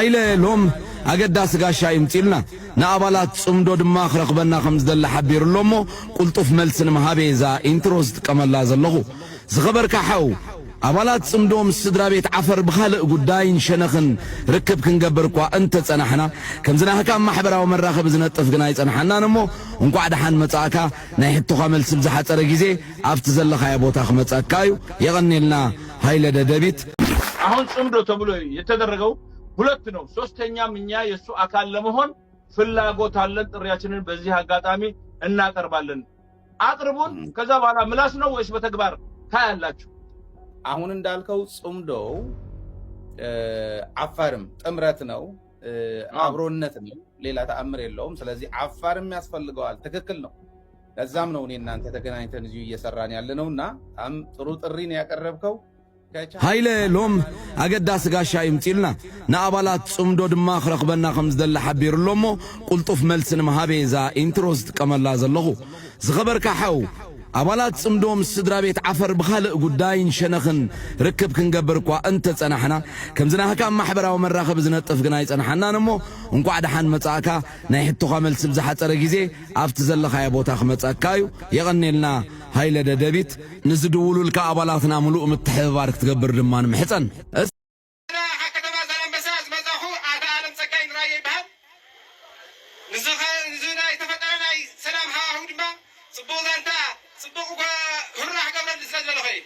إلى لوم أجداس قاشا يمتلنا نقبلات صمدو دما خرقبنا خمس دل حبير لومو قلتوف ملسن مهابيزا انتروست كمال لازلغو زغبر كحو أبالات صمدوم السدرابيت عفر بخالق قداين شنخن ركب كنقبركوا انت تسنحنا كم زناها كان محبرا ومراخب زنطف قناي تسنحنا نمو ونقعد حان متاكا نايحتو خامل سبزحة ترقيزي افتزل خايا بوتاخ متاكايو يغني لنا هايلة دبيت አሁን ጽምዶ ተብሎ የተደረገው ሁለት ነው ሶስተኛም እኛ የሱ አካል ለመሆን ፍላጎት አለን ጥሪያችንን በዚህ አጋጣሚ እናቀርባለን አቅርቡን ከዛ በኋላ ምላስ ነው ወይስ በተግባር ታያላችሁ አሁን እንዳልከው ጽምዶ አፋርም ጥምረት ነው አብሮነት ነው ሌላ ተአምር የለውም ስለዚህ አፋርም ያስፈልገዋል ትክክል ነው ለዛም ነው እናንተ ተገናኝተን እዚሁ እየሰራን ያለነውና ጥሩ ጥሪ ነው ያቀረብከው هايلة لوم أجداس قاشا يمتلنا نقبلات صمدو دما خرقبنا خمس دل حبير لومو قلتوف ملسن مهابيزا انتروست كمال لازلغو زغبر كحو أبالات صمدوم السدرابيت عفر بخالق قداين شنخن ركب كنقبركوا انت تسنحنا كم زناها كان محبرا ومراخب زنطف قناي تسنحنا نمو ونقعد حان متاكا نايحتو خامل سبزحة ترقيزي افتزل خايا بوتاخ متاكايو يغني لنا هايلة دبيت نزدولو لك أبالاتنا ملوء متحبارك تقبر دمان محسن صبوغ انت صبوغ هرح قبل الاسلام للخير